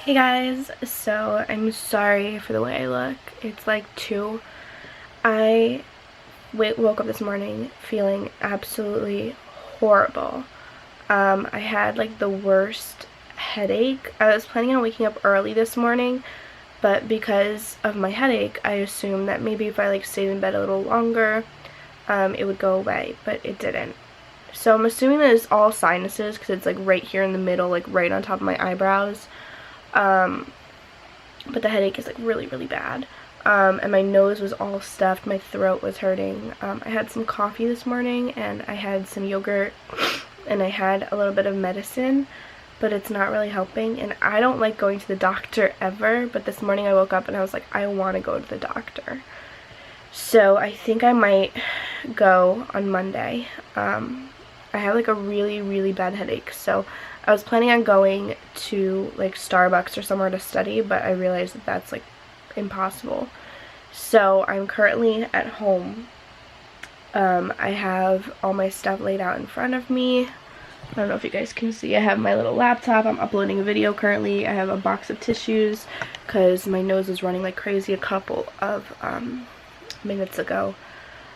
Hey guys, so I'm sorry for the way I look. It's like 2. I woke up this morning feeling absolutely horrible. I had like the worst headache. I was planning on waking up early this morning, but because of my headache, I assumed that maybe if I like stayed in bed a little longer, it would go away, but it didn't. So I'm assuming that it's all sinuses because it's like right here in the middle, like right on top of my eyebrows. But the headache is like really, really bad. And my nose was all stuffed, my throat was hurting. I had some coffee this morning, and I had some yogurt, and I had a little bit of medicine, but it's not really helping. And I don't like going to the doctor ever, but this morning I woke up and I was like, I want to go to the doctor. So I think I might go on Monday. I have like a really, really bad headache, so I was planning on going to like Starbucks or somewhere to study, but I realized that that's like impossible. So I'm currently at home. I have all my stuff laid out in front of me. I don't know if you guys can see. I have my little laptop. I'm uploading a video currently. I have a box of tissues because my nose was running like crazy a couple of minutes ago.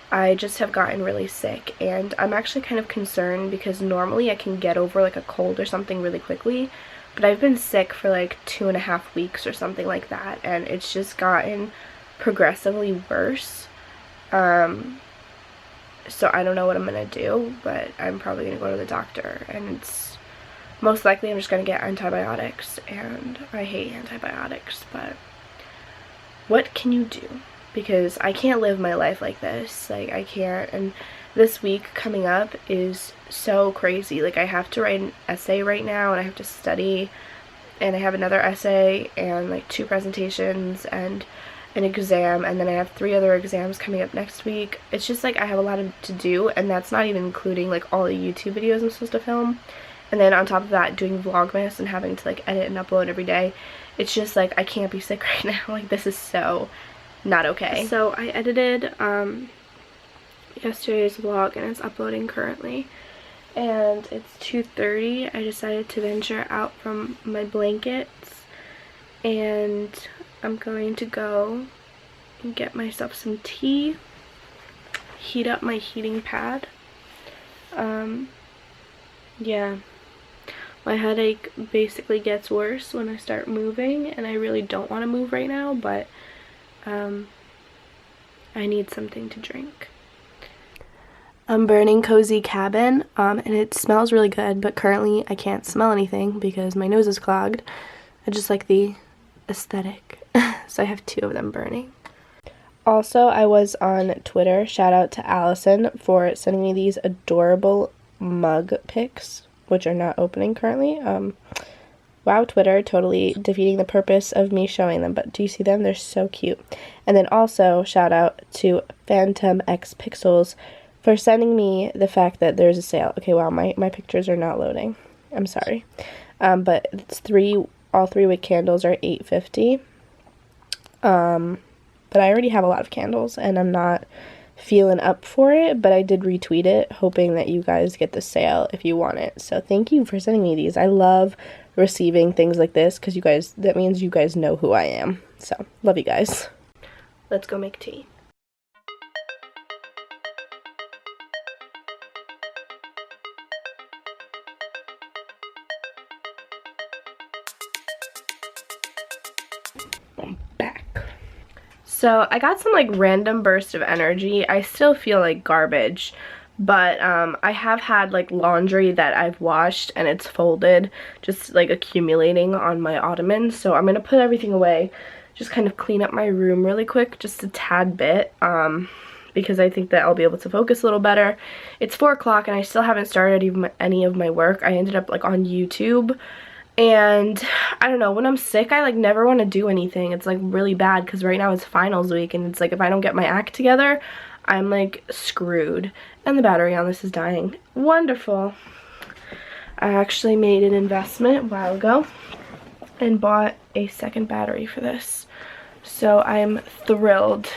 I just have gotten really sick, and I'm actually kind of concerned because normally I can get over like a cold or something really quickly, but I've been sick for like 2.5 weeks or something like that, and it's just gotten progressively worse. So I don't know what I'm gonna do, but I'm probably gonna go to the doctor, and it's most likely I'm just gonna get antibiotics, and I hate antibiotics, but what can you do? Because I can't live my life like this. Like, I can't. And this week coming up is so crazy. Like, I have to write an essay right now, and I have to study, and I have another essay and like 2 presentations and an exam, and then I have 3 other exams coming up next week. It's just like I have a lot to do, and that's not even including like all the YouTube videos I'm supposed to film. And then on top of that, doing Vlogmas and having to like edit and upload every day. It's just like I can't be sick right now. Like, this is so not okay. So I edited yesterday's vlog, and it's uploading currently, and it's 2:30. I decided to venture out from my blankets, and I'm going to go and get myself some tea, heat up my heating pad. Yeah, my headache basically gets worse when I start moving, and I really don't want to move right now, but I need something to drink. I'm burning Cozy Cabin, and it smells really good, but currently I can't smell anything because my nose is clogged. I just like the aesthetic, so I have 2 of them burning. Also, I was on Twitter. Shout out to Allison for sending me these adorable mug pics, which are not opening currently. Wow, Twitter, totally defeating the purpose of me showing them, but do you see them? They're so cute. And then also, shout out to Phantom X Pixels for sending me the fact that there's a sale. Okay, wow, my pictures are not loading. I'm sorry. But it's all 3 wick candles are $8.50. But I already have a lot of candles, and I'm not feeling up for it, but I did retweet it, hoping that you guys get the sale if you want it. So thank you for sending me these. I love receiving things like this because that means you guys know who I am. So love you guys. Let's go make tea. I'm back. So I got some like random burst of energy. I still feel like garbage, but I have had like laundry that I've washed and it's folded, just like accumulating on my ottoman. So I'm gonna put everything away, just kind of clean up my room really quick, just a tad bit, because I think that I'll be able to focus a little better. It's 4 o'clock and I still haven't started even any of my work. I ended up like on YouTube, and I don't know, when I'm sick I like never want to do anything. It's like really bad because right now it's finals week, and it's like if I don't get my act together, I'm like screwed. And the battery on this is dying. Wonderful. I actually made an investment a while ago and bought a second battery for this. So I'm thrilled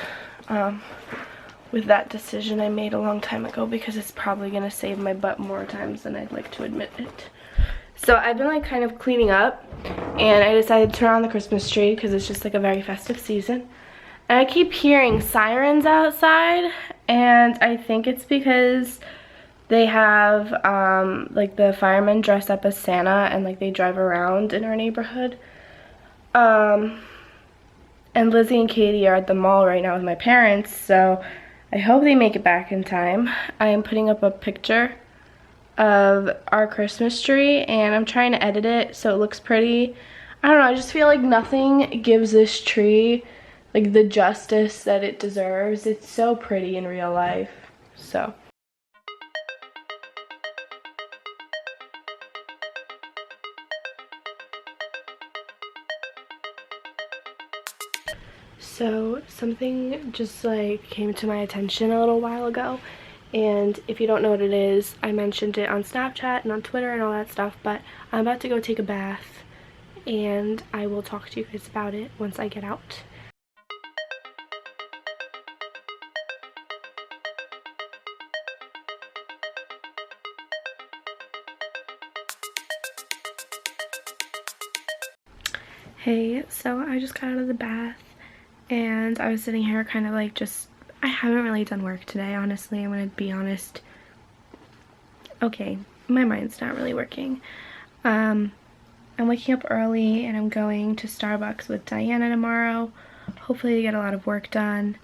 with that decision I made a long time ago, because it's probably going to save my butt more times than I'd like to admit it. So I've been like kind of cleaning up, and I decided to turn on the Christmas tree because it's just like a very festive season. And I keep hearing sirens outside, and I think it's because they have like the firemen dress up as Santa and like they drive around in our neighborhood. And Lizzie and Katie are at the mall right now with my parents, so I hope they make it back in time. I am putting up a picture of our Christmas tree, and I'm trying to edit it so it looks pretty. I don't know, I just feel like nothing gives this tree like the justice that it deserves. It's so pretty in real life. So something just like came to my attention a little while ago, and if you don't know what it is, I mentioned it on Snapchat and on Twitter and all that stuff, but I'm about to go take a bath, and I will talk to you guys about it once I get out. Hey, so I just got out of the bath, and I was sitting here kind of like I haven't really done work today, honestly. I'm gonna be honest. Okay, my mind's not really working. I'm waking up early, and I'm going to Starbucks with Diana tomorrow, hopefully to get a lot of work done.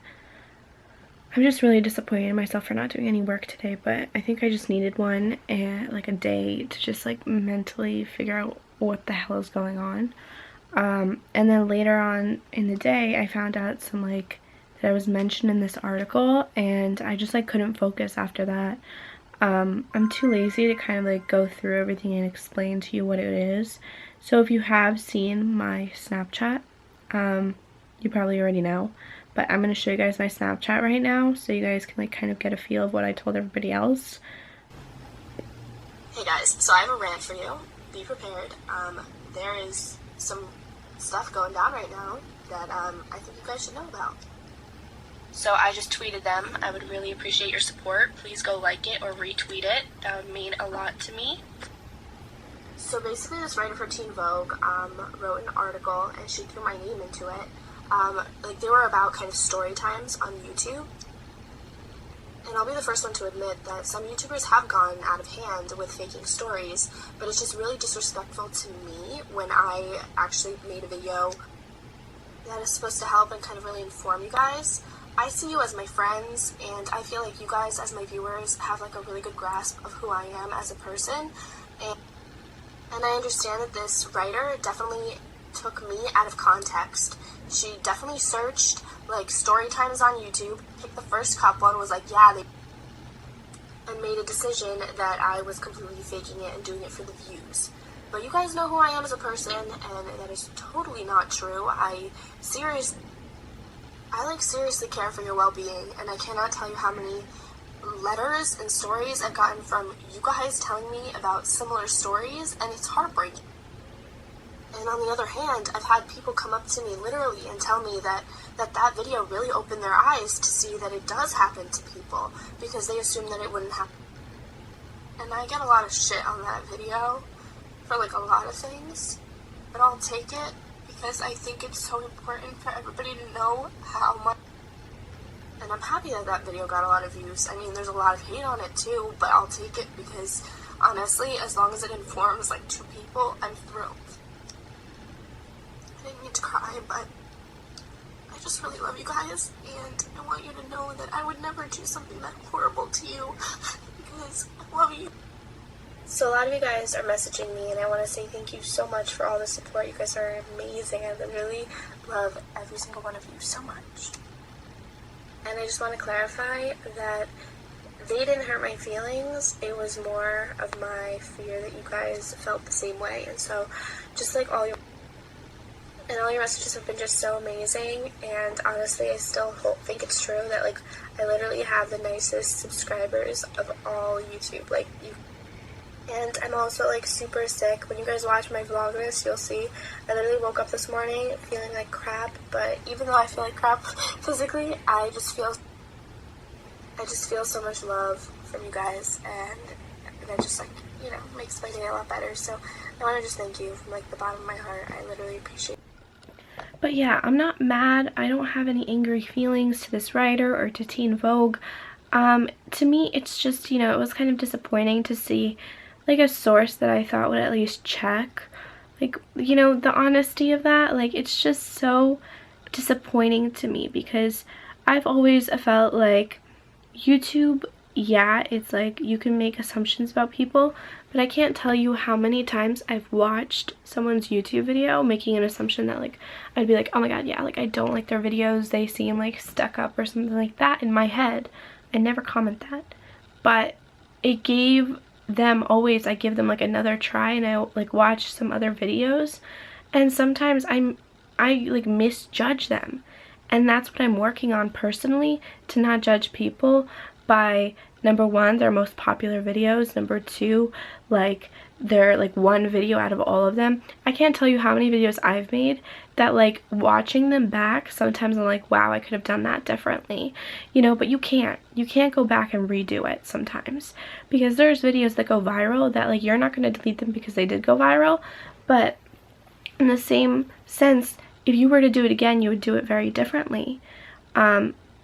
I'm just really disappointed in myself for not doing any work today, but I think I just needed one, and like a day to just like mentally figure out what the hell is going on. And then later on in the day, I found out some like that I was mentioned in this article, and I just like couldn't focus after that. I'm too lazy to kind of like go through everything and explain to you what it is. So if you have seen my Snapchat, you probably already know, but I'm going to show you guys my Snapchat right now so you guys can like kind of get a feel of what I told everybody else. Hey guys, so I have a rant for you. Be prepared. There is some stuff going down right now that I think you guys should know about. So I just tweeted them. I would really appreciate your support. Please go like it or retweet it. That would mean a lot to me. So basically this writer for Teen Vogue wrote an article, and she threw my name into it. Like they were about kind of story times on YouTube. And I'll be the first one to admit that some YouTubers have gone out of hand with faking stories, but it's just really disrespectful to me when I actually made a video that is supposed to help and kind of really inform you guys. I see you as my friends, and I feel like you guys as my viewers have like a really good grasp of who I am as a person, and I understand that this writer definitely took me out of context. She definitely searched like story times on YouTube, picked the first couple and was like, yeah, and made a decision that I was completely faking it and doing it for the views. But you guys know who I am as a person, and that is totally not true. I seriously care for your well-being, and I cannot tell you how many letters and stories I've gotten from you guys telling me about similar stories, and it's heartbreaking. And on the other hand, I've had people come up to me literally and tell me that video really opened their eyes to see that it does happen to people, because they assume that it wouldn't happen. And I get a lot of shit on that video for like a lot of things, but I'll take it because I think it's so important for everybody to know how much. And I'm happy that that video got a lot of views. I mean, there's a lot of hate on it too, but I'll take it because honestly, as long as it informs like 2 people, I'm thrilled. I didn't mean to cry, but I just really love you guys, and I want you to know that I would never do something that horrible to you because I love you. So a lot of you guys are messaging me, and I want to say thank you so much for all the support. You guys are amazing. I literally love every single one of you so much. And I just want to clarify that they didn't hurt my feelings. It was more of my fear that you guys felt the same way. And so just like all your messages have been just so amazing, and honestly I still think it's true that like I literally have the nicest subscribers of all YouTube. Like you. And I'm also like super sick. When you guys watch my Vlogmas, you'll see I literally woke up this morning feeling like crap, but even though I feel like crap physically, I just feel so much love from you guys, and that just like, you know, makes my day a lot better. So I want to just thank you from like the bottom of my heart. I literally appreciate it. But yeah, I'm not mad. I don't have any angry feelings to this writer or to Teen Vogue. To me, it's just, you know, it was kind of disappointing to see like a source that I thought would at least check, like, you know, the honesty of that. Like, it's just so disappointing to me because I've always felt like YouTube, yeah, it's like you can make assumptions about people, but I can't tell you how many times I've watched someone's YouTube video making an assumption that like I'd be like, oh my god, yeah, like I don't like their videos, they seem like stuck up or something like that in my head. I never comment that, but it gave them always, I give them like another try, and I like watch some other videos, and sometimes I like misjudge them. And that's what I'm working on personally, to not judge people by, number one, their most popular videos, number two, like their like one video out of all of them. I can't tell you how many videos I've made that like watching them back, sometimes I'm like, wow, I could have done that differently, you know, but you can't go back and redo it sometimes, because there's videos that go viral that like you're not going to delete them because they did go viral, but in the same sense, if you were to do it again, you would do it very differently.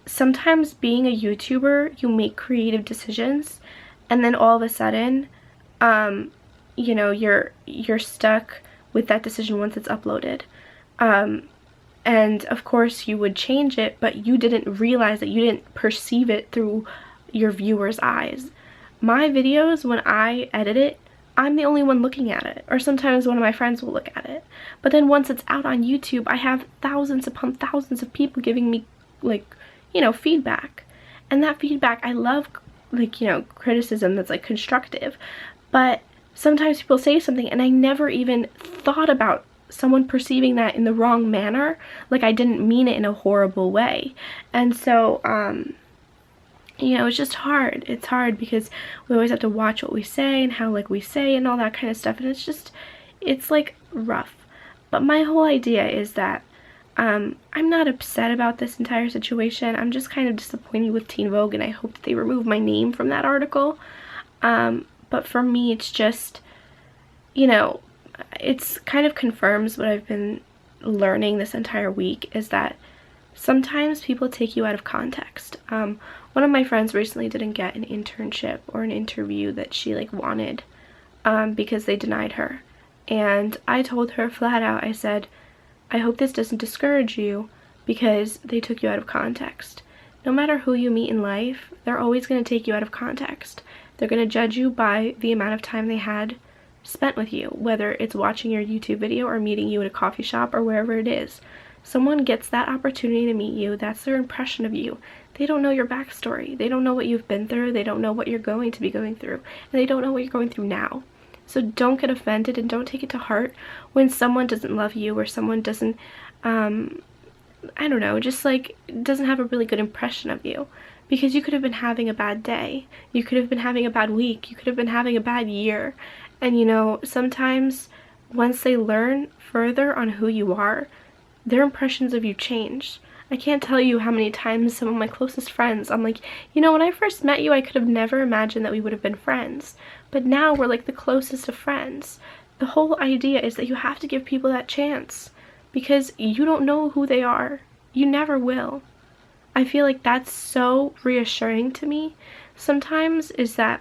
Sometimes being a YouTuber, you make creative decisions, and then all of a sudden, you know, you're stuck with that decision once it's uploaded. And of course you would change it, but you didn't realize that, you didn't perceive it through your viewers' eyes. My videos, when I edit it, I'm the only one looking at it, or sometimes one of my friends will look at it. But then once it's out on YouTube, I have thousands upon thousands of people giving me, like, you know, feedback. And that feedback, I love, like, you know, criticism that's like constructive. But sometimes people say something and I never even thought about someone perceiving that in the wrong manner. Like, I didn't mean it in a horrible way. And so, you know, it's just hard. It's hard because we always have to watch what we say and how like we say and all that kind of stuff, and it's just, it's like rough. But my whole idea is that I'm not upset about this entire situation. I'm just kind of disappointed with Teen Vogue, and I hope that they remove my name from that article. But for me, it's just, you know, it's kind of confirms what I've been learning this entire week, is that sometimes people take you out of context. One of my friends recently didn't get an internship or an interview that she like wanted because they denied her. And I told her flat out, I said, I hope this doesn't discourage you because they took you out of context. No matter who you meet in life, they're always going to take you out of context. They're going to judge you by the amount of time they had spent with you, whether it's watching your YouTube video or meeting you at a coffee shop or wherever it is. Someone gets that opportunity to meet you, that's their impression of you. They don't know your backstory. They don't know what you've been through. They don't know what you're going to be going through. And they don't know what you're going through now. So don't get offended and don't take it to heart when someone doesn't love you, or someone doesn't, I don't know, just like doesn't have a really good impression of you. Because you could have been having a bad day. You could have been having a bad week. You could have been having a bad year. And you know, sometimes once they learn further on who you are, their impressions of you change. I can't tell you how many times some of my closest friends, I'm like, you know, when I first met you, I could have never imagined that we would have been friends. But now we're like the closest of friends. The whole idea is that you have to give people that chance, because you don't know who they are. You never will. I feel like that's so reassuring to me sometimes, is that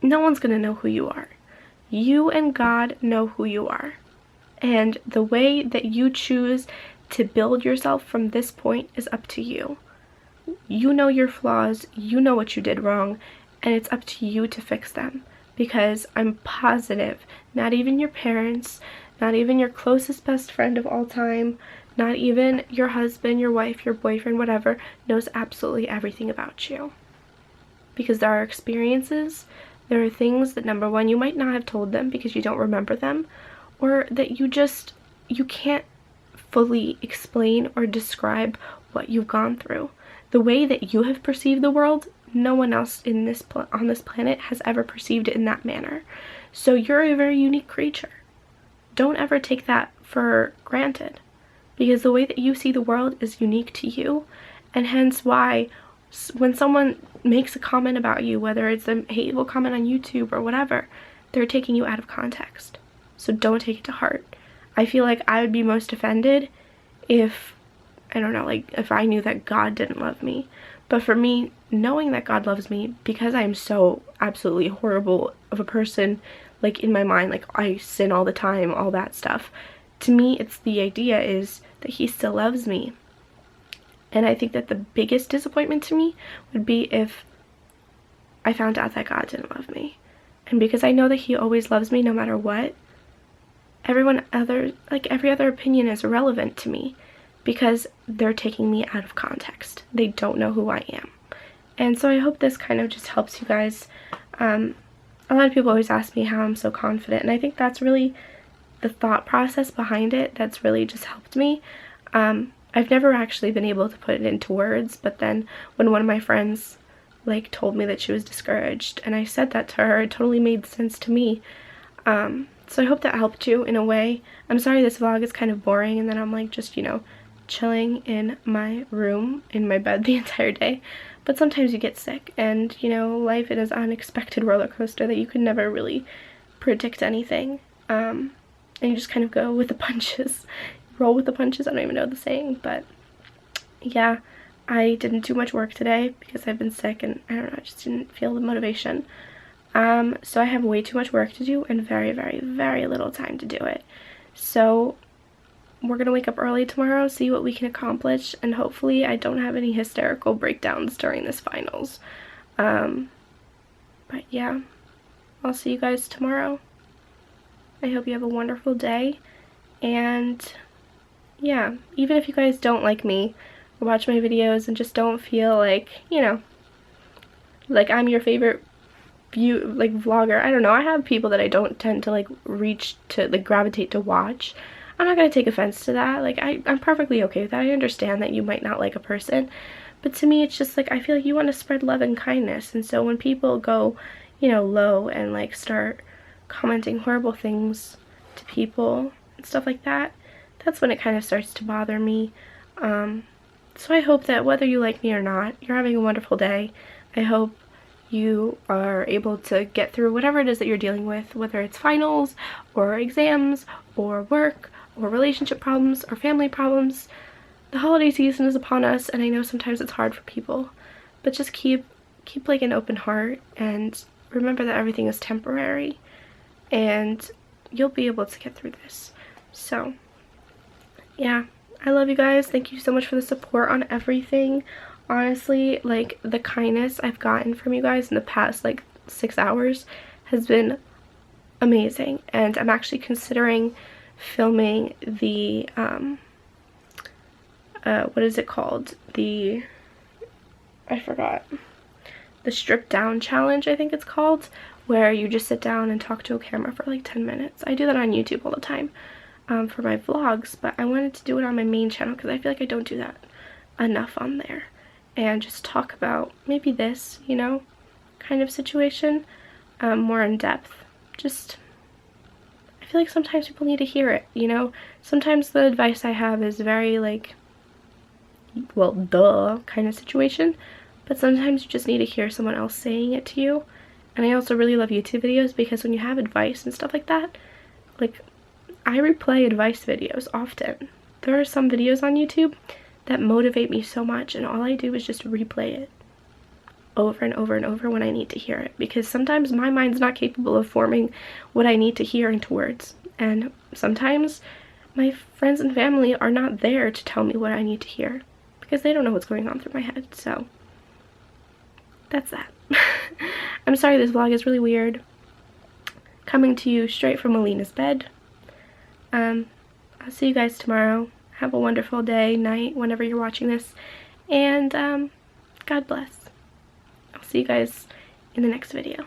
no one's gonna know who you are. You and God know who you are. And the way that you choose to build yourself from this point is up to you. You know your flaws, you know what you did wrong, and it's up to you to fix them. Because I'm positive, not even your parents, not even your closest best friend of all time, not even your husband, your wife, your boyfriend, whatever, knows absolutely everything about you. Because there are experiences, there are things that, number one, you might not have told them because you don't remember them, or that you can't fully explain or describe what you've gone through. The way that you have perceived the world, no one else in on this planet has ever perceived it in that manner. So you're a very unique creature. Don't ever take that for granted, because the way that you see the world is unique to you, and hence why when someone makes a comment about you, whether it's a hateful comment on YouTube or whatever, they're taking you out of context. So don't take it to heart. I feel like I would be most offended if, I don't know, like if I knew that God didn't love me. But for me, knowing that God loves me, because I'm so absolutely horrible of a person, like in my mind, like I sin all the time, all that stuff, to me it's the idea is that he still loves me. And I think that the biggest disappointment to me would be if I found out that God didn't love me. And because I know that he always loves me no matter what, every other opinion is irrelevant to me, because they're taking me out of context. They don't know who I am. And so I hope this kind of just helps you guys. A lot of people always ask me how I'm so confident, and I think that's really the thought process behind it that's really just helped me. I've never actually been able to put it into words, but then when one of my friends like told me that she was discouraged and I said that to her, it totally made sense to me. So I hope that helped you in a way. I'm sorry this vlog is kind of boring and then I'm like just, you know, chilling in my room, in my bed the entire day. But sometimes you get sick and, you know, life is an unexpected roller coaster that you can never really predict anything. And you just kind of go with the punches. Roll with the punches, I don't even know the saying, but yeah, I didn't do much work today because I've been sick and I don't know, I just didn't feel the motivation. So I have way too much work to do and very, very, very little time to do it. So we're gonna wake up early tomorrow, see what we can accomplish, and hopefully I don't have any hysterical breakdowns during this finals. But yeah, I'll see you guys tomorrow. I hope you have a wonderful day, and yeah, even if you guys don't like me or watch my videos and just don't feel like, you know, like I'm your favorite vlogger, I don't know, I have people that I don't tend to like reach to like gravitate to watch. I'm not gonna take offense to that. Like I'm perfectly okay with that. I understand that you might not like a person, but to me it's just like I feel like you want to spread love and kindness, and so when people go, you know, low and like start commenting horrible things to people and stuff like that, that's when it kind of starts to bother me. So I hope that whether you like me or not, you're having a wonderful day. I hope you are able to get through whatever it is that you're dealing with, whether it's finals or exams or work or relationship problems or family problems. The holiday season is upon us, and I know sometimes it's hard for people, but just keep like an open heart and remember that everything is temporary and you'll be able to get through this. So yeah, I love you guys. Thank you so much for the support on everything. Honestly, like the kindness I've gotten from you guys in the past like 6 hours has been amazing, and I'm actually considering filming the what is it called, I forgot, the strip down challenge, I think it's called, where you just sit down and talk to a camera for like 10 minutes. I do that on YouTube all the time for my vlogs, but I wanted to do it on my main channel because I feel like I don't do that enough on there, and just talk about maybe this, you know, kind of situation more in depth. Just, I feel like sometimes people need to hear it, you know. Sometimes the advice I have is very like, well, duh kind of situation, but sometimes you just need to hear someone else saying it to you. And I also really love YouTube videos because when you have advice and stuff like that, like I replay advice videos often. There are some videos on YouTube that motivate me so much, and all I do is just replay it over and over and over when I need to hear it, because sometimes my mind's not capable of forming what I need to hear into words, and sometimes my friends and family are not there to tell me what I need to hear because they don't know what's going on through my head. So that's that. I'm sorry this vlog is really weird, coming to you straight from Olena's bed. I'll see you guys tomorrow. Have a wonderful day, night, whenever you're watching this, and God bless. I'll see you guys in the next video.